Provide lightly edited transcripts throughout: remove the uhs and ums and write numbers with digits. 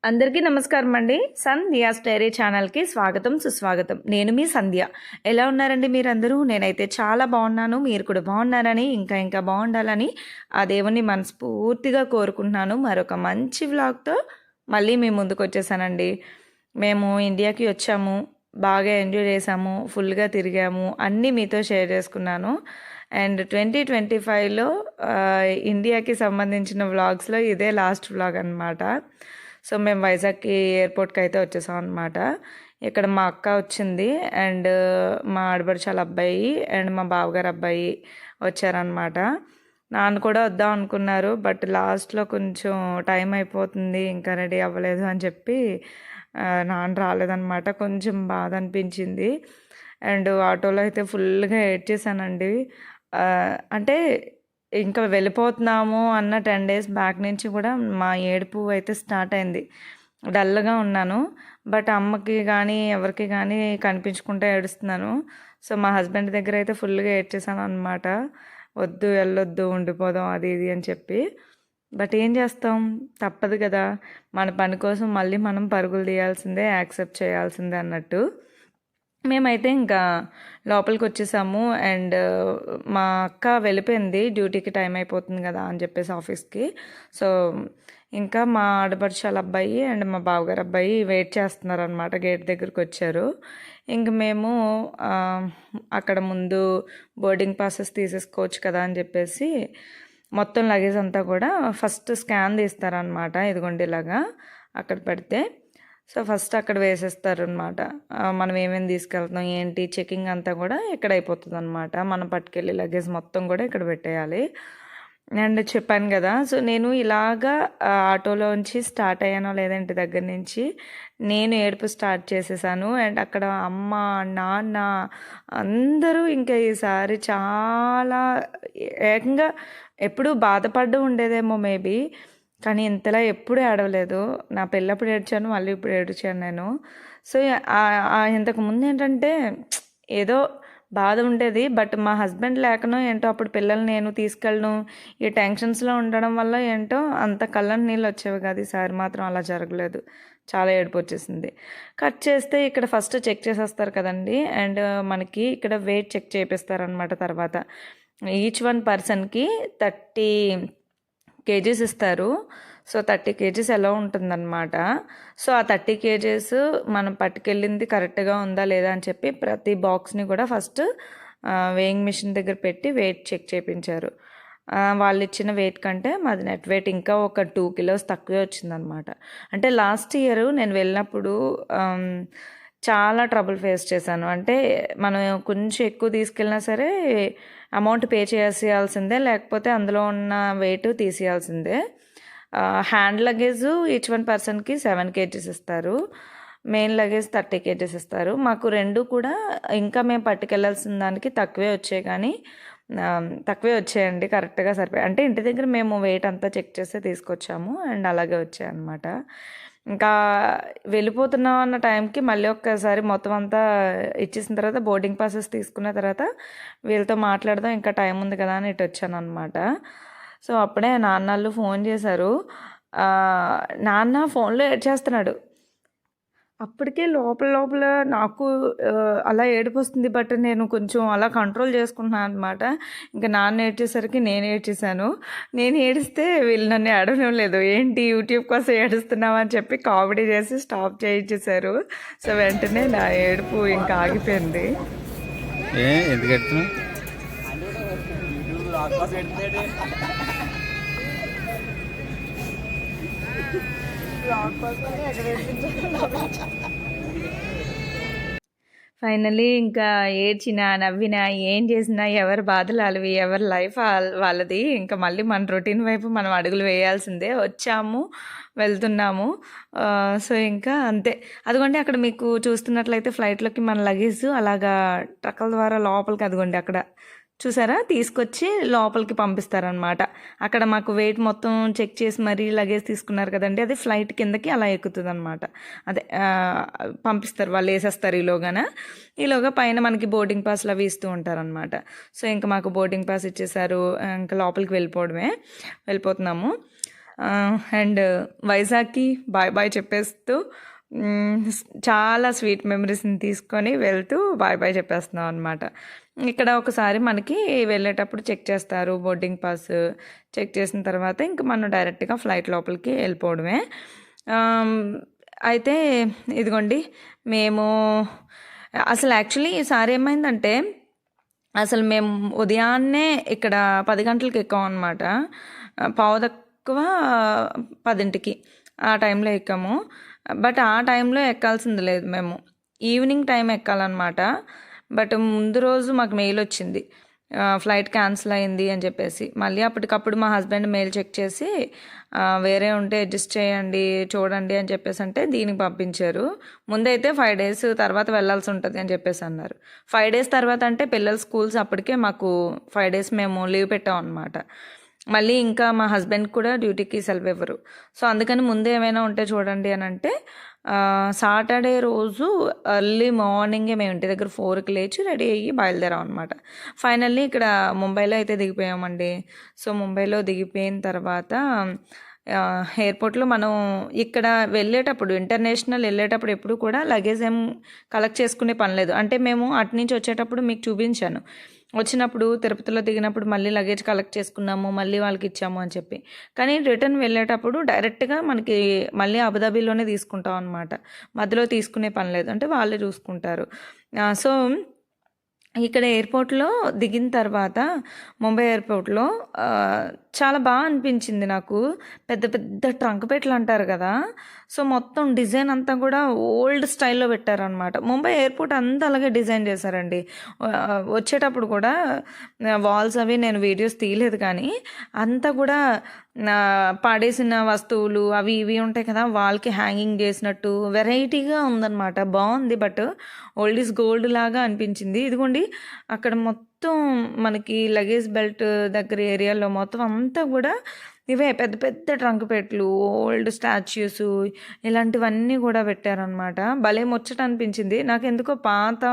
అందరికీ నమస్కారం అండి. సంధ్యాస్ డైరీ ఛానల్‌కి స్వాగతం, సుస్వాగతం. నేను మీ సంధ్య. ఎలా ఉన్నారండి మీరందరూ? నేనైతే చాలా బాగున్నాను. మీరు కూడా బాగున్నారని, ఇంకా బాగుండాలని ఆ దేవుణ్ణి మనస్ఫూర్తిగా కోరుకుంటున్నాను. మరొక మంచి వ్లాగ్‌తో మళ్ళీ మీ ముందుకొచ్చేసానండి. మేము ఇండియాకి వచ్చాము. బాగా ఎంజాయ్ చేసాము. ఫుల్‌గా తిరిగాము. అన్నీ మీతో షేర్ చేసుకున్నాను. అండ్ 2025లో ఇండియాకి సంబంధించిన వ్లాగ్స్‌లో ఇదే లాస్ట్ వ్లాగ్ అనమాట. సో మేము వైజాగ్కి ఎయిర్పోర్ట్కి అయితే వచ్చేసాం అనమాట. ఇక్కడ మా అక్క వచ్చింది అండ్ మా ఆడపడుచాల అబ్బాయి అండ్ మా బావగారు అబ్బాయి వచ్చారనమాట. నాన్న కూడా వద్దాం అనుకున్నారు, బట్ లాస్ట్లో కొంచెం టైం అయిపోతుంది ఇంకా రెడీ అవ్వలేదు అని చెప్పి నాన్న రాలేదనమాట. కొంచెం బాధ అనిపించింది. అండ్ ఆటోలో అయితే ఫుల్గా ఏడ్చేసానండి. అంటే ఇంకా వెళ్ళిపోతున్నాము అన్న 10 డేస్ బ్యాక్ నుంచి కూడా మా ఏడుపు అయితే స్టార్ట్ అయింది. డల్గా ఉన్నాను, బట్ అమ్మకి కానీ ఎవరికి కానీ కనిపించకుండా ఏడుస్తున్నాను. సో మా హస్బెండ్ దగ్గర అయితే ఫుల్గా ఏడ్చేసాను అనమాట. వద్దు వెళ్ళొద్దు ఉండిపోదాం అది ఇది అని చెప్పి. బట్ ఏం చేస్తాం, తప్పదు కదా. మన పని కోసం మళ్ళీ మనం పరుగులు తీయాల్సిందే, యాక్సెప్ట్ చేయాల్సిందే అన్నట్టు. మేమైతే ఇంకా లోపలికి వచ్చేసాము. అండ్ మా అక్క వెళ్ళిపోయింది, డ్యూటీకి టైం అయిపోతుంది కదా అని చెప్పేసి ఆఫీస్కి. సో ఇంకా మా ఆడపడుచాల అబ్బాయి అండ్ మా బావగారు అబ్బాయి వెయిట్ చేస్తున్నారు అనమాట. గేట్ దగ్గరికి వచ్చారు. ఇంక మేము అక్కడ ముందు బోర్డింగ్ పాసెస్ తీసేసుకోవచ్చు కదా అని చెప్పేసి మొత్తం లగేజ్ అంతా కూడా ఫస్ట్ స్కాన్ తీస్తారనమాట. ఇదిగోండి ఇలాగా అక్కడ పెడితే సో ఫస్ట్ అక్కడ వేసేస్తారు అనమాట. మనం ఏమేమి తీసుకెళ్తున్నాం ఏంటి చెకింగ్ అంతా కూడా ఇక్కడ అయిపోతుంది అనమాట. మనం పట్టుకెళ్ళి లగేజ్ మొత్తం కూడా ఇక్కడ పెట్టేయాలి. అండ్ చెప్పాను కదా, సో నేను ఇలాగా ఆటోలోంచి స్టార్ట్ అయ్యానో లేదంటే దగ్గర నుంచి నేను ఏడుపు స్టార్ట్ చేసేసాను. అండ్ అక్కడ అమ్మ నాన్న అందరూ ఇంకా ఈసారి చాలా ఏకంగా ఎప్పుడు బాధపడ్డం ఉండేదేమో మేబీ, కానీ ఇంతలా ఎప్పుడూ ఏడవలేదు. నా పెళ్ళప్పుడు ఏడ్చాను, మళ్ళీ ఇప్పుడు ఏడ్చాను నేను. సో ఇంతకుముందు ఏంటంటే ఏదో బాధ ఉండేది, బట్ మా హస్బెండ్ లేకనో ఏంటో అప్పుడు పిల్లల్ని నేను తీసుకెళ్ళను, ఈ టెన్షన్స్లో ఉండడం వల్ల ఏంటో అంత కళ్ళని నీళ్ళు వచ్చేవి కాదు. ఈసారి మాత్రం అలా జరగలేదు, చాలా ఏడుపు వచ్చేసింది. కట్ చేస్తే ఇక్కడ ఫస్ట్ చెక్ చేసేస్తారు కదండి. అండ్ మనకి ఇక్కడ వెయిట్ చెక్ చేపిస్తారనమాట. తర్వాత ఈచ్ వన్ పర్సన్కి 30 కేజీస్ ఇస్తారు. సో 30 కేజీస్ ఎలా ఉంటుందన్నమాట. సో ఆ 30 కేజీస్ మనం పట్టుకెళ్ళింది కరెక్ట్గా ఉందా లేదా అని చెప్పి ప్రతి బాక్స్ని కూడా ఫస్ట్ వేయింగ్ మిషన్ దగ్గర పెట్టి వెయిట్ చెక్ చేయించారు. వాళ్ళు ఇచ్చిన వెయిట్ కంటే మాది నెట్ వెయిట్ ఇంకా ఒక 2 కిలోస్ తక్కువే వచ్చిందనమాట. అంటే లాస్ట్ ఇయర్ నేను వెళ్ళినప్పుడు చాలా ట్రబుల్ ఫేస్ చేశాను. అంటే మనం కొంచెం ఎక్కువ తీసుకెళ్ళినా సరే అమౌంట్ పే చేసేయాల్సిందే, లేకపోతే అందులో ఉన్న వెయిట్ తీసేయాల్సిందే. హ్యాండ్ లగేజ్ ఈచ్ వన్ పర్సన్కి 7 కేజీస్ ఇస్తారు. మెయిన్ లగేజ్ 30 కేజీస్ ఇస్తారు. మాకు రెండు కూడా ఇంకా మేము పట్టుకెళ్ళాల్సిన దానికి తక్కువే వచ్చాయి, కానీ తక్కువే వచ్చాయండి, కరెక్ట్గా సరిపోయాయి. అంటే ఇంటి దగ్గర మేము వెయిట్ అంతా చెక్ చేస్తే తీసుకొచ్చాము అండ్ అలాగే వచ్చాయి అన్నమాట. ఇంకా వెళ్ళిపోతున్నాం అన్న టైంకి మళ్ళీ ఒక్కసారి మొత్తం అంతా ఇచ్చేసిన తర్వాత బోర్డింగ్ పాసెస్ తీసుకున్న తర్వాత వీళ్ళతో మాట్లాడదాం, ఇంకా టైం ఉంది కదా అని ఇటు వచ్చాను అనమాట. సో అప్పుడే నాన్నళ్ళు ఫోన్ చేశారు. నాన్న ఫోన్లో ఏడ్చేస్తున్నాడు. అప్పటికే లోపల నాకు అలా ఏడుపు వస్తుంది, బట్ నేను కొంచెం అలా కంట్రోల్ చేసుకుంటున్నాను అనమాట. ఇంకా నాన్న ఏడ్చేసరికి నేను ఏడ్చేసాను. నేను ఏడిస్తే వీళ్ళు నన్ను ఏడవలేదు. ఏంటి యూట్యూబ్ కోసం ఏడుస్తున్నావు అని చెప్పి కామెడీ చేసి స్టాప్ చేయించేశారు. సో వెంటనే నా ఏడుపు ఇంకా ఆగిపోయింది. ఫైనలీ ఇంకా ఏడ్చినా నవ్వినా ఏం చేసినా ఎవరి బాధలు వాళ్ళవి, ఎవరి లైఫ్ వాళ్ళది. ఇంకా మళ్ళీ మన రొటీన్ వైపు మనం అడుగులు వేయాల్సిందే. వచ్చాము వెళ్తున్నాము. సో ఇంకా అంతే. అదిగోండి అక్కడ మీకు చూస్తున్నట్లయితే ఫ్లైట్లోకి మన లగేజ్ అలాగా ట్రక్కుల ద్వారా లోపలికి అదిగోండి అక్కడ చూసారా తీసుకొచ్చి లోపలికి పంపిస్తారనమాట. అక్కడ మాకు వెయిట్ మొత్తం చెక్ చేసి మరీ లగేజ్ తీసుకున్నారు కదండి, అది ఫ్లైట్ కిందకి అలా ఎక్కుతుంది అనమాట. అదే పంపిస్తారు, వాళ్ళు వేసేస్తారు ఈలోగా పైన మనకి బోర్డింగ్ పాస్లు అవి ఇస్తూ ఉంటారనమాట. సో ఇంకా మాకు బోర్డింగ్ పాస్ ఇచ్చేసారు, ఇంకా లోపలికి వెళ్ళిపోతున్నాము. అండ్ వైజాగ్కి బాయ్ బాయ్ చెప్పేస్తూ చాలా స్వీట్ మెమరీస్ని తీసుకొని వెళ్తూ బాయ్ బాయ్ చెప్పేస్తున్నాం అనమాట. ఇక్కడ ఒకసారి మనకి వెళ్ళేటప్పుడు చెక్ చేస్తారు బోర్డింగ్ పాస్. చెక్ చేసిన తర్వాత ఇంక మనం డైరెక్ట్గా ఫ్లైట్ లోపలికి వెళ్ళిపోవడమే. అయితే ఇదిగోండి మేము అసలు యాక్చువల్లీ ఈసారి ఏమైందంటే అసలు మేము ఉదయాన్నే ఇక్కడ 10 గంటలకు ఎక్కాం అనమాట. పావు తక్కువ 10కి ఆ టైంలో ఎక్కాము. బట్ ఆ టైంలో ఎక్కాల్సింది లేదు, మేము ఈవినింగ్ టైం ఎక్కాలన్నమాట. బట్ ముందు రోజు మాకు మెయిల్ వచ్చింది ఫ్లైట్ క్యాన్సిల్ అయింది అని చెప్పేసి. మళ్ళీ అప్పటికప్పుడు మా హస్బెండ్ మెయిల్ చెక్ చేసి వేరే ఉంటే అడ్జస్ట్ చేయండి చూడండి అని చెప్పేసి అంటే దీనికి పంపించారు. ముందైతే 5 days తర్వాత వెళ్ళాల్సి ఉంటుంది అని చెప్పేసి అన్నారు. 5 days తర్వాత అంటే పిల్లల స్కూల్స్ అప్పటికే మాకు 5 days మేము లీవ్ పెట్టాం అనమాట. మళ్ళీ ఇంకా మా హస్బెండ్ కూడా డ్యూటీకి సెలవు ఇవ్వరు. సో అందుకని ముందే ఏమైనా ఉంటే చూడండి అని అంటే సాటర్డే రోజు ఎర్లీ మార్నింగే మేము ఇంటి దగ్గర 4కి లేచి రెడీ అయ్యి బయలుదేరాం అనమాట. ఫైనల్లీ ఇక్కడ ముంబైలో అయితే దిగిపోయామండి. సో ముంబైలో దిగిపోయిన తర్వాత ఎయిర్పోర్ట్లో మనం ఇక్కడ వెళ్ళేటప్పుడు ఇంటర్నేషనల్ వెళ్ళేటప్పుడు ఎప్పుడు కూడా లగేజ్ ఏం కలెక్ట్ చేసుకునే పని లేదు. అంటే మేము అటు నుంచి వచ్చేటప్పుడు మీకు చూపించాను, వచ్చినప్పుడు తిరుపతిలో దిగినప్పుడు మళ్ళీ లగేజ్ కలెక్ట్ చేసుకున్నాము, మళ్ళీ వాళ్ళకి ఇచ్చాము అని చెప్పి. కానీ రిటర్న్ వెళ్ళేటప్పుడు డైరెక్ట్గా మనకి మళ్ళీ అబుదాబీలోనే తీసుకుంటాం అనమాట. మధ్యలో తీసుకునే పని లేదు, అంటే వాళ్ళే చూసుకుంటారు. సో ఇక్కడ ఎయిర్పోర్ట్లో దిగిన తర్వాత ముంబై ఎయిర్పోర్ట్లో చాలా బాగా అనిపించింది నాకు. పెద్ద పెద్ద ట్రంక్ పెట్లు అంటారు కదా, సో మొత్తం డిజైన్ అంతా కూడా ఓల్డ్ స్టైల్లో పెట్టారనమాట. ముంబై ఎయిర్పోర్ట్ అంతా అలాగే డిజైన్ చేశారండి. వచ్చేటప్పుడు కూడా వాల్స్ అవి నేను వీడియోస్ తీయలేదు, కానీ అంతా కూడా పాడేసిన వస్తువులు అవి ఇవి ఉంటాయి కదా, వాల్కి హ్యాంగింగ్ చేసినట్టు వెరైటీగా ఉందన్నమాట. బాగుంది, బట్ ఓల్డ్ ఈజ్ గోల్డ్ లాగా అనిపించింది. ఇదిగోండి అక్కడ మొత్తం మనకి లగేజ్ బెల్ట్ దగ్గర ఏరియాలో మొత్తం అంతా కూడా ఇవే పెద్ద పెద్ద ట్రంక్ పెట్లు, ఓల్డ్ స్టాచ్యూస్ ఇలాంటివన్నీ కూడా పెట్టారనమాట. భలే ముచ్చట అనిపించింది నాకు. ఎందుకో పాత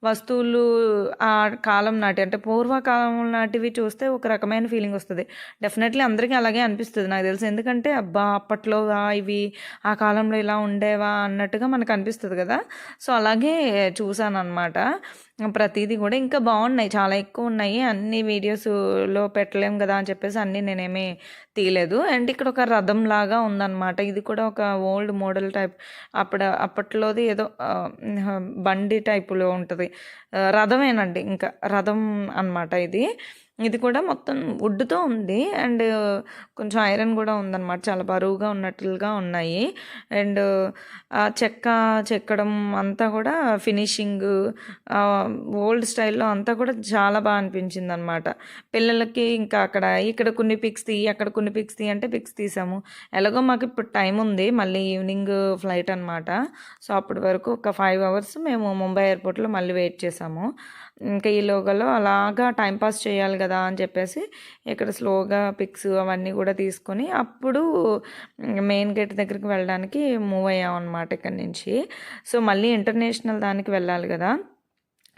వస్తువులు ఆ కాలం నాటి అంటే పూర్వకాలం నాటివి చూస్తే ఒక రకమైన ఫీలింగ్ వస్తుంది. డెఫినెట్లీ అందరికీ అలాగే అనిపిస్తుంది నాకు తెలిసి. ఎందుకంటే అబ్బా అప్పట్లో ఇవి ఆ కాలంలో ఇలా ఉండేవా అన్నట్టుగా మనకు అనిపిస్తుంది కదా. సో అలాగే చూసాను అనమాట. ప్రతిదీ కూడా ఇంకా బాగున్నాయి, చాలా ఎక్కువ ఉన్నాయి. అన్ని వీడియోస్లో పెట్టలేం కదా అని చెప్పేసి అన్నీ నేనేమీ తీయలేదు. అండ్ ఇక్కడ ఒక రథం లాగా ఉందన్నమాట. ఇది కూడా ఒక ఓల్డ్ మోడల్ టైప్, అప్పట్లోది ఏదో బండి టైపులో ఉంటుంది. రథమేనండి, ఇంకా రథం అన్నమాట ఇది. ఇది కూడా మొత్తం వుడ్తో ఉంది అండ్ కొంచెం ఐరన్ కూడా ఉందన్నమాట. చాలా బరువుగా ఉన్నట్లుగా ఉన్నాయి. అండ్ చెక్కడం అంతా కూడా ఫినిషింగ్ ఓల్డ్ స్టైల్లో అంతా కూడా చాలా బాగా అనిపించింది అనమాట. పిల్లలకి ఇంకా ఇక్కడ కొన్ని పిక్స్ తీయి, అక్కడ కొన్ని పిక్స్ తీయి అంటే పిక్స్ తీసాము. ఎలాగో మాకు ఇప్పుడు టైం ఉంది, మళ్ళీ ఈవినింగ్ ఫ్లైట్ అనమాట. సో అప్పటి వరకు ఒక 5 hours మేము ముంబై ఎయిర్పోర్ట్లో మళ్ళీ వెయిట్ చేసాము. ఇంకా ఈ లోగలో అలాగా టైంపాస్ చేయాలి కదా అని చెప్పేసి ఇక్కడ స్లోగా పిక్స్ అవన్నీ కూడా తీసుకొని అప్పుడు మెయిన్ గేట్ దగ్గరికి వెళ్ళడానికి మూవ్ అయ్యాం అనమాట ఇక్కడ నుంచి. సో మళ్ళీ ఇంటర్నేషనల్ దానికి వెళ్ళాలి కదా.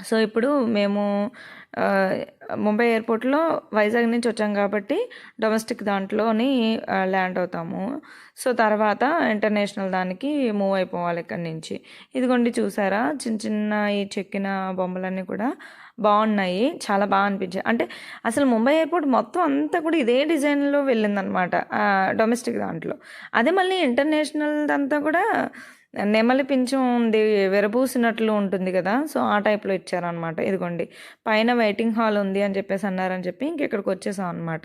సో ఇప్పుడు మేము ముంబై ఎయిర్పోర్ట్లో వైజాగ్ నుంచి వచ్చాం కాబట్టి డొమెస్టిక్ దాంట్లోని ల్యాండ్ అవుతాము. సో తర్వాత ఇంటర్నేషనల్ దానికి మూవ్ అయిపోవాలి ఇక్కడి నుంచి. ఇదిగోండి చూసారా, చిన్న చిన్న ఈ చెక్కిన బొమ్మలన్నీ కూడా బాగున్నాయి, చాలా బాగా అనిపించాయి. అంటే అసలు ముంబై ఎయిర్పోర్ట్ మొత్తం అంతా కూడా ఇదే డిజైన్లో వెళ్ళిందనమాట డొమెస్టిక్ దాంట్లో. అదే మళ్ళీ ఇంటర్నేషనల్ అంతా కూడా నెమలి పింఛం ఉంది, విరబూసినట్లు ఉంటుంది కదా, సో ఆ టైప్లో ఇచ్చారనమాట. ఇదిగోండి పైన వెయిటింగ్ హాల్ ఉంది అని చెప్పేసి అన్నారని చెప్పి ఇక్కడికి వచ్చేసాం అనమాట.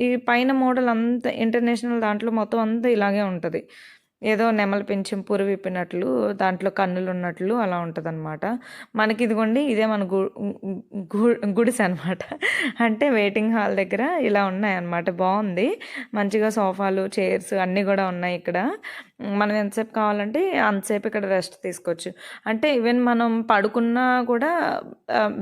ఈ పైన మోడల్ అంతా ఇంటర్నేషనల్ దాంట్లో మొత్తం అంతా ఇలాగే ఉంటుంది. ఏదో నెమలి పింఛం పురు విప్పినట్లు, దాంట్లో కన్నులు ఉన్నట్లు అలా ఉంటుంది అనమాట. మనకి ఇదిగోండి ఇదే మన గుడిసె అనమాట. అంటే వెయిటింగ్ హాల్ దగ్గర ఇలా ఉన్నాయి అనమాట. బాగుంది, మంచిగా సోఫాలు చైర్స్ అన్నీ కూడా ఉన్నాయి ఇక్కడ. మనం ఎంతసేపు కావాలంటే అంతసేపు ఇక్కడ రెస్ట్ తీసుకోవచ్చు. అంటే ఈవెన్ మనం పడుకున్నా కూడా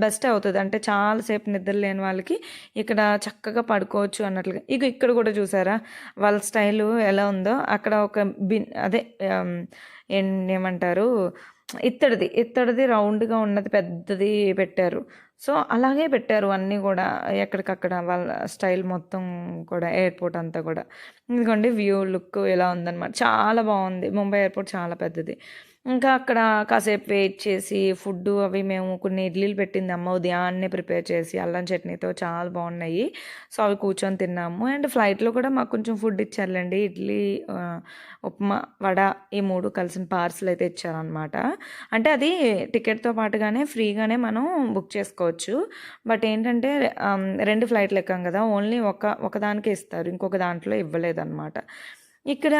బెస్ట్ అవుతుంది. అంటే చాలాసేపు నిద్ర లేని వాళ్ళకి ఇక్కడ చక్కగా పడుకోవచ్చు అన్నట్లుగా. ఇక్కడ కూడా చూసారా వాళ్ళ స్టైలు ఎలా ఉందో. అక్కడ ఒక అదే ఏమంటారు ఇత్తడిది రౌండ్గా ఉన్నది పెద్దది పెట్టారు. సో అలాగే పెట్టారు అన్నీ కూడా ఎక్కడికక్కడ వాళ్ళ స్టైల్ మొత్తం కూడా ఎయిర్పోర్ట్ అంతా కూడా. ఇదిగోండి వ్యూ లుక్ ఇలా ఉందన్నమాట. చాలా బాగుంది. ముంబై ఎయిర్పోర్ట్ చాలా పెద్దది. ఇంకా అక్కడ కాసేపు వెయిట్ చేసి ఫుడ్డు అవి మేము కొన్ని ఇడ్లీలు పెట్టింది అమ్మ ఉదయాన్నే ప్రిపేర్ చేసి అల్లం చట్నీతో చాలా బాగున్నాయి. సో అవి కూర్చొని తిన్నాము. అండ్ ఫ్లైట్లో కూడా మాకు కొంచెం ఫుడ్ ఇచ్చారులేండి. ఇడ్లీ, ఉప్మా, వడ ఈ 3 కలిసిన పార్సల్ అయితే ఇచ్చారనమాట. అంటే అది టికెట్తో పాటుగానే ఫ్రీగానే మనం బుక్ చేసుకోవచ్చు. బట్ ఏంటంటే 2 ఫ్లైట్లు ఎక్కాం కదా, ఓన్లీ ఒకదానికే ఇస్తారు, ఇంకొక దాంట్లో ఇవ్వలేదన్నమాట. ఇక్కడ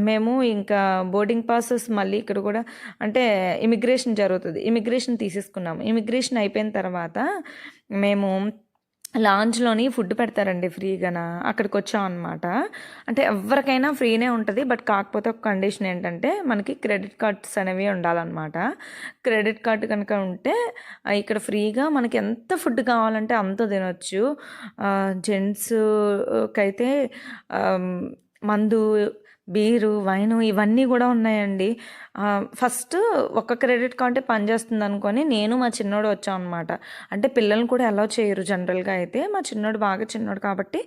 మేము ఇంకా బోర్డింగ్ పాసెస్ మళ్ళీ ఇక్కడ కూడా అంటే ఇమిగ్రేషన్ జరుగుతుంది. ఇమిగ్రేషన్ తీసేసుకున్నాము. ఇమిగ్రేషన్ అయిపోయిన తర్వాత మేము లాంజ్లోని ఫుడ్ పెడతారండి ఫ్రీగాన. అక్కడికి వచ్చాం అనమాట. అంటే ఎవరికైనా ఫ్రీనే ఉంటుంది. బట్ కాకపోతే ఒక కండిషన్ ఏంటంటే మనకి క్రెడిట్ కార్డ్స్ అనేవి ఉండాలన్నమాట. క్రెడిట్ కార్డు కనుక ఉంటే ఇక్కడ ఫ్రీగా మనకి ఎంత ఫుడ్ కావాలంటే అంత తినొచ్చు. జెంట్స్కి అయితే మందు, బీరు, వైను ఇవన్నీ కూడా ఉన్నాయండి. ఫస్ట్ ఒక క్రెడిట్ కార్డే పనిచేస్తుంది అనుకొని నేను మా చిన్నోడు వచ్చాం అనమాట. అంటే పిల్లల్ని కూడా అలౌ చేయరు జనరల్గా అయితే. మా చిన్నోడు బాగా చిన్నోడు కాబట్టి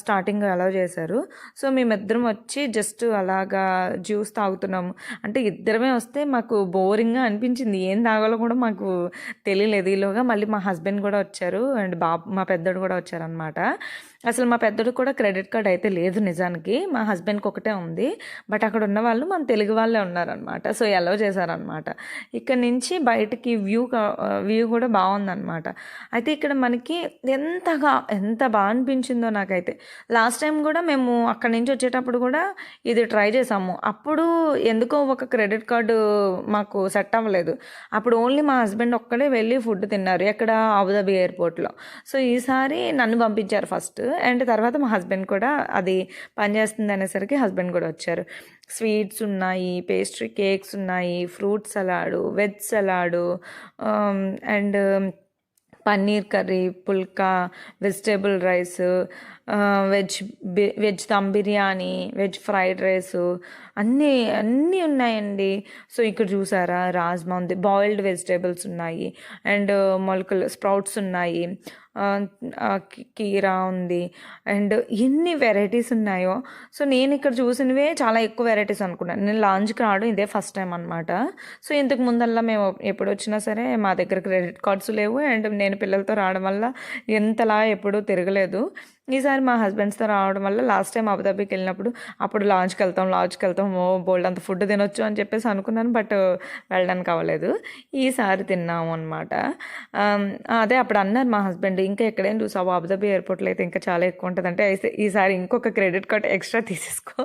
స్టార్టింగ్ అలౌ చేశారు. సో మేమిద్దరం వచ్చి జస్ట్ అలాగా జ్యూస్ తాగుతున్నాము. అంటే ఇద్దరమే వస్తే మాకు బోరింగ్గా అనిపించింది. ఏం తాగాలో కూడా మాకు తెలియలేదు. ఈలోగా మళ్ళీ మా హస్బెండ్ కూడా వచ్చారు అండ్ మా పెద్దోడు కూడా వచ్చారనమాట. అసలు మా పెద్దోడు కూడా క్రెడిట్ కార్డ్ అయితే లేదు నిజానికి. మా హస్బెండ్కి ఒకటే ఉంది. బట్ అక్కడ ఉన్న వాళ్ళు మన తెలుగు వాళ్ళే ఉన్నారనమాట. సో అలౌ చేశారనమాట. ఇక్కడ నుంచి బయటికి వ్యూ కూడా బాగుందనమాట. అయితే ఇక్కడ మనకి ఎంత బాగా అనిపించిందో నాకైతే. లాస్ట్ టైం కూడా మేము అక్కడి నుంచి వచ్చేటప్పుడు కూడా ఇది ట్రై చేసాము. అప్పుడు ఎందుకో ఒక క్రెడిట్ కార్డు మాకు సెట్ అవ్వలేదు. అప్పుడు ఓన్లీ మా హస్బెండ్ ఒక్కడే వెళ్ళి ఫుడ్ తిన్నారు ఎక్కడ, అబుదాబి ఎయిర్పోర్ట్లో. సో ఈసారి నన్ను పంపించారు ఫస్ట్, అండ్ తర్వాత మా హస్బెండ్ కూడా అది పనిచేస్తుంది అనేసరికి హస్బెండ్ కూడా వచ్చారు. స్వీట్స్ ఉన్నాయి, పేస్ట్రీ కేక్స్ ఉన్నాయి, fruit salad, veg salad, and paneer curry, phulka, vegetable rice, veg dum biryani, veg fried rice అన్నీ ఉన్నాయండి. సో ఇక్కడ చూసారా రాజ్మా ఉంది, బాయిల్డ్ వెజిటేబుల్స్ ఉన్నాయి, అండ్ మొలకలు స్ప్రౌట్స్ ఉన్నాయి, కీరా ఉంది, అండ్ ఎన్ని వెరైటీస్ ఉన్నాయో. సో నేను ఇక్కడ చూసినవే చాలా ఎక్కువ వెరైటీస్ అనుకున్నాను. నేను లాంచ్కి రావడం ఇదే ఫస్ట్ టైం అనమాట. సో ఇంతకు ముందల్లా మేము ఎప్పుడు వచ్చినా సరే మా దగ్గర క్రెడిట్ కార్డ్స్ లేవు, అండ్ నేను పిల్లలతో రావడం వల్ల ఎంతలా ఎప్పుడూ తిరగలేదు. ఈసారి మా హస్బెండ్స్తో రావడం వల్ల లాస్ట్ టైం అబుదాబికి వెళ్ళినప్పుడు అప్పుడు లాంచ్కి వెళ్తాం బోల్డ్ అంత ఫుడ్ తినొచ్చు అని చెప్పేసి అనుకున్నాను. బట్ వెళ్ళడానికి అవ్వలేదు. ఈసారి తిన్నాము అనమాట. అదే అప్పుడు అన్నారు మా హస్బెండ్, ఇంకా ఎక్కడైనా చూసావు అబుదాబి ఎయిర్పోర్ట్లో అయితే ఇంకా చాలా ఎక్కువ ఉంటుంది, అంటే ఈసారి ఇంకొక క్రెడిట్ కార్డ్ ఎక్స్ట్రా తీసేసుకో,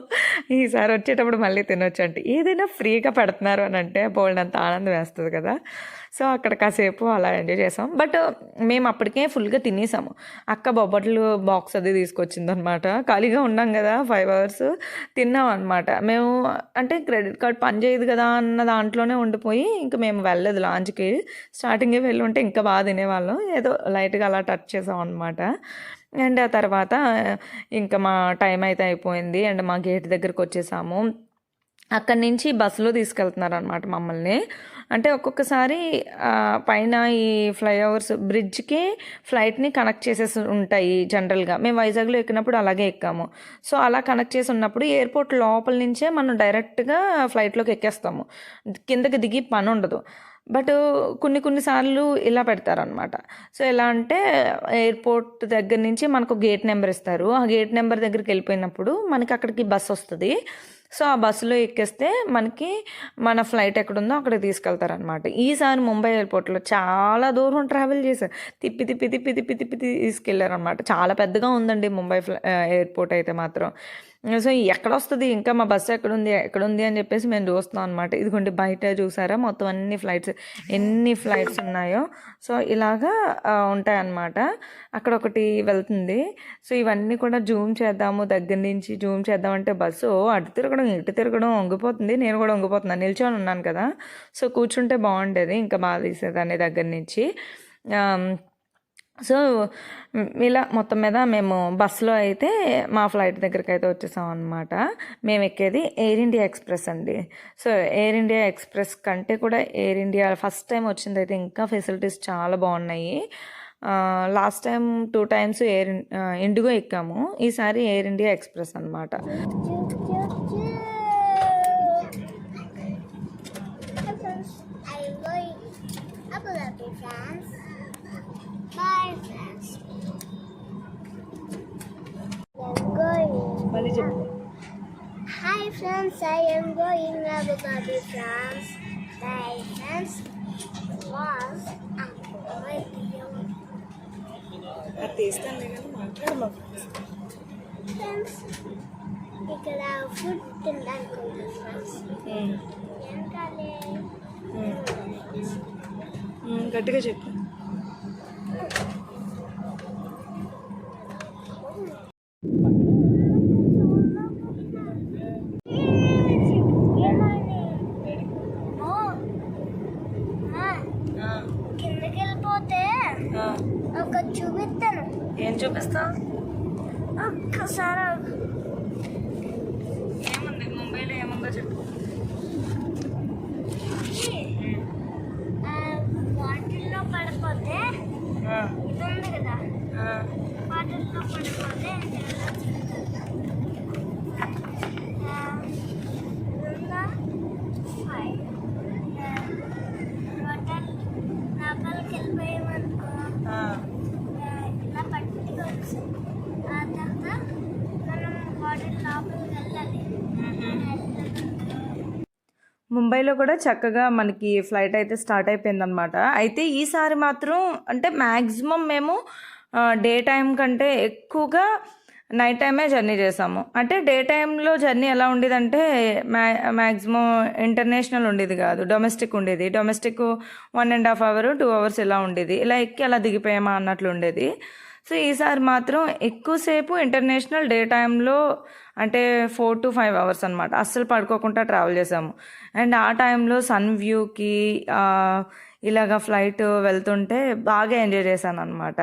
ఈసారి వచ్చేటప్పుడు మళ్ళీ తినొచ్చు అంటే. ఏదైనా ఫ్రీగా పెడుతున్నారు అని అంటే బోల్డ్ అంత ఆనందం వేస్తుంది కదా. సో అక్కడ కాసేపు అలా ఎంజాయ్ చేసాం. బట్ మేము అప్పటికే ఫుల్గా తినేసాము. అక్క బొబ్బట్లు బాక్స్ అది తీసుకొచ్చిందనమాట. ఖాళీగా ఉన్నాం కదా 5 hours, తిన్నాం అనమాట. మేము అంటే క్రెడిట్ కార్డ్ పని చేయదు కదా అన్న దాంట్లోనే ఉండిపోయి ఇంకా మేము వెళ్ళలేదు లాంచ్కి. స్టార్టింగే వెళ్ళి ఉంటే ఇంకా బాగా తినేవాళ్ళం. ఏదో లైట్గా అలా టచ్ చేసాం అనమాట. అండ్ ఆ తర్వాత ఇంకా మా టైం అయితే అయిపోయింది అండ్ మా గేట్ దగ్గరకు వచ్చేసాము. అక్కడి నుంచి బస్సులో తీసుకెళ్తున్నారు అనమాట మమ్మల్ని. అంటే ఒక్కొక్కసారి పైన ఈ ఫ్లైఓవర్స్ బ్రిడ్జ్కి ఫ్లైట్ని కనెక్ట్ చేసేసి ఉంటాయి జనరల్గా. మేము వైజాగ్లో ఎక్కినప్పుడు అలాగే ఎక్కాము. సో అలా కనెక్ట్ చేసి ఉన్నప్పుడు ఎయిర్పోర్ట్ లోపల నుంచే మనం డైరెక్ట్గా ఫ్లైట్లోకి ఎక్కేస్తాము, కిందకి దిగి పని ఉండదు. బట్ కొన్నిసార్లు ఇలా పెడతారనమాట. సో ఎలా అంటే ఎయిర్పోర్ట్ దగ్గర నుంచి మనకు గేట్ నెంబర్ ఇస్తారు. ఆ గేట్ నెంబర్ దగ్గరికి వెళ్ళిపోయినప్పుడు మనకి అక్కడికి బస్సు వస్తుంది. సో ఆ బస్సులో ఎక్కేస్తే మనకి మన ఫ్లైట్ ఎక్కడుందో అక్కడికి తీసుకెళ్తారనమాట. ఈసారి ముంబై ఎయిర్పోర్ట్లో చాలా దూరం ట్రావెల్ చేశారు. తిప్పి తీసుకెళ్ళారనమాట. చాలా పెద్దగా ఉందండి ముంబై ఎయిర్పోర్ట్ అయితే మాత్రం. సో ఎక్కడొస్తుంది ఇంకా మా బస్సు ఎక్కడుంది అని చెప్పేసి మేము చూస్తున్నాం అనమాట. ఇదిగోండి బయట చూసారా మొత్తం ఎన్ని ఫ్లైట్స్ ఉన్నాయో. సో ఇలాగా ఉంటాయన్నమాట. అక్కడ ఒకటి వెళ్తుంది. సో ఇవన్నీ కూడా దగ్గర నుంచి జూమ్ చేద్దామంటే బస్సు అటు తిరగడం ఇటు తిరగడం వంగిపోతుంది. నేను కూడా వంగిపోతున్నాను, నిల్చొని ఉన్నాను కదా. సో కూర్చుంటే బాగుండేది, ఇంకా బాగా తీసేదాన్ని దగ్గర నుంచి. సో ఇలా మొత్తం మీద మేము బస్సులో అయితే మా ఫ్లైట్ దగ్గరికి అయితే వచ్చేసాం అనమాట. మేము ఎక్కేది ఎయిర్ ఇండియా ఎక్స్ప్రెస్ అండి. సో ఎయిర్ ఇండియా ఎక్స్ప్రెస్ కంటే కూడా ఎయిర్ ఇండియా ఫస్ట్ టైం వచ్చింది అయితే ఇంకా ఫెసిలిటీస్ చాలా బాగున్నాయి. లాస్ట్ టైం 2 times ఇండిగో ఎక్కాము, ఈసారి ఎయిర్ ఇండియా ఎక్స్ప్రెస్ అనమాట. Hi friends, I am going Abu Dhabi, France. Bye friends. Was friends. ఇక్కడ ఫుడ్ తినడానికి ఫ్రెండ్స్. గట్టిగా చెప్పు. కిందకి వెళ్ళిపోతే ఒక చూపిస్తాను. ఏం చూపిస్తావు? ఒక్కసారి ఏముంది ముంబైలో, ఏముందో చెప్పు. వాటిల్లో పడిపోతే ఇది ఉంది కదా, వాటిల్లో పడిపోతే లోపలికి వెళ్ళిపోయామనుకో ఇలా పట్టుకోవచ్చు. ఆ తర్వాత మనం వాటర్ లోపలికి వెళ్ళాలి. ముంబైలో కూడా చక్కగా మనకి ఫ్లైట్ అయితే స్టార్ట్ అయిపోయిందనమాట. అయితే ఈసారి మాత్రం అంటే మ్యాక్సిమం మేము డే టైం కంటే ఎక్కువగా నైట్ టైమే జర్నీ చేసాము. అంటే డే టైంలో జర్నీ ఎలా ఉండేదంటే మ్యాక్సిమం ఇంటర్నేషనల్ ఉండేది కాదు, డొమెస్టిక్ ఉండేది. డొమెస్టిక్ 1.5 hours 2 hours ఇలా ఉండేది. ఇలా ఎక్కి అలా దిగిపోయామా అన్నట్లు ఉండేది. సో ఈసారి మాత్రం ఎక్కువసేపు ఇంటర్నేషనల్ డే టైంలో అంటే 4 to 5 hours అనమాట. అస్సలు పడుకోకుండా ట్రావెల్ చేసాము. అండ్ ఆ టైంలో సన్ వ్యూకి ఇలాగ ఫ్లైట్ వెళ్తుంటే బాగా ఎంజాయ్ చేశాను అనమాట,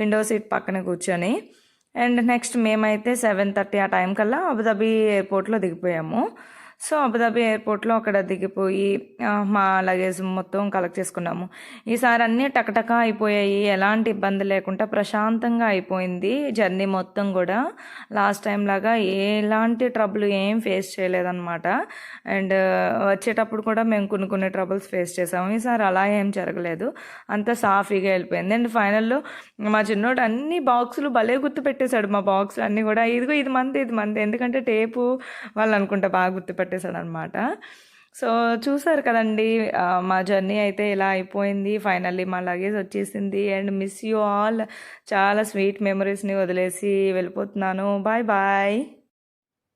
విండో సీట్ పక్కన కూర్చొని. అండ్ నెక్స్ట్ మేమైతే 7:30 ఆ టైం కల్లా అబుదాబి ఎయిర్పోర్ట్లో దిగిపోయాము. సో అబుదాబి ఎయిర్పోర్ట్లో అక్కడ దిగిపోయి మా లగేజ్ మొత్తం కలెక్ట్ చేసుకున్నాము. ఈసారి అన్నీ టకటకా అయిపోయాయి, ఎలాంటి ఇబ్బంది లేకుండా ప్రశాంతంగా అయిపోయింది జర్నీ మొత్తం కూడా. లాస్ట్ టైం లాగా ఎలాంటి ట్రబుల్ ఏం ఫేస్ చేయలేదన్నమాట. అండ్ వచ్చేటప్పుడు కూడా మేము కొన్ని ట్రబుల్స్ ఫేస్ చేసాము. ఈసారి అలా ఏం జరగలేదు, అంతా సాఫీగా వెళ్ళిపోయింది. అండ్ ఫైనల్లో మా చిన్నోడు అన్ని బాక్సులు భలే గుర్తు పెట్టేశాడు. మా బాక్సులు అన్నీ కూడా ఇదిగో ఇది మంది ఎందుకంటే టేపు వాళ్ళు అనుకుంటా బాగా గుర్తుపెట్టేశాడు అనమాట. సో చూసారు కదండి, మా జర్నీ అయితే ఇలా అయిపోయింది. ఫైనల్లీ మా లగేజ్ వచ్చేసింది. And miss you all. చాలా స్వీట్ మెమరీస్ని వదిలేసి వెళ్ళిపోతున్నాను. Bye bye.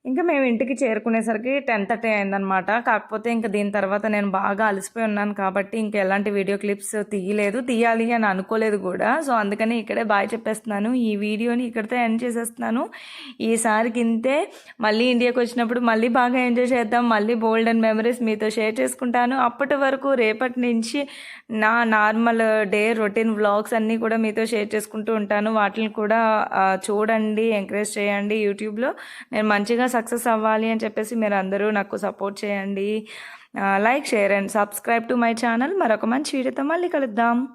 ఇంకా మేము ఇంటికి చేరుకునేసరికి 10:30 అయిందనమాట. కాకపోతే ఇంకా దీని తర్వాత నేను బాగా అలసిపోయి ఉన్నాను కాబట్టి ఇంకా ఎలాంటి వీడియో క్లిప్స్ తీయాలి అని అనుకోలేదు కూడా. సో అందుకని ఇక్కడే బాయ్ చెప్పేస్తున్నాను. ఈ వీడియోని ఇక్కడితో ఎండ్ చేసేస్తున్నాను. ఈసారికి ఇంతే, మళ్ళీ ఇండియాకి వచ్చినప్పుడు మళ్ళీ బాగా ఎంజాయ్ చేద్దాం. మళ్ళీ బోల్డ్ అండ్ మెమరీస్ మీతో షేర్ చేసుకుంటాను. అప్పటి వరకు రేపటి నుంచి నా నార్మల్ డే రొటీన్ వ్లాగ్స్ అన్నీ కూడా మీతో షేర్ చేసుకుంటూ ఉంటాను. వాటిని కూడా చూడండి, ఎంకరేజ్ చేయండి. యూట్యూబ్లో నేను మంచిగా సక్సెస్ అవ్వాలి అని చెప్పేసి మీరు అందరూ నాకు సపోర్ట్ చేయండి. Like, share and subscribe to my channel. మరొక మంచి వీడియోతో మళ్ళీ కలుద్దాం.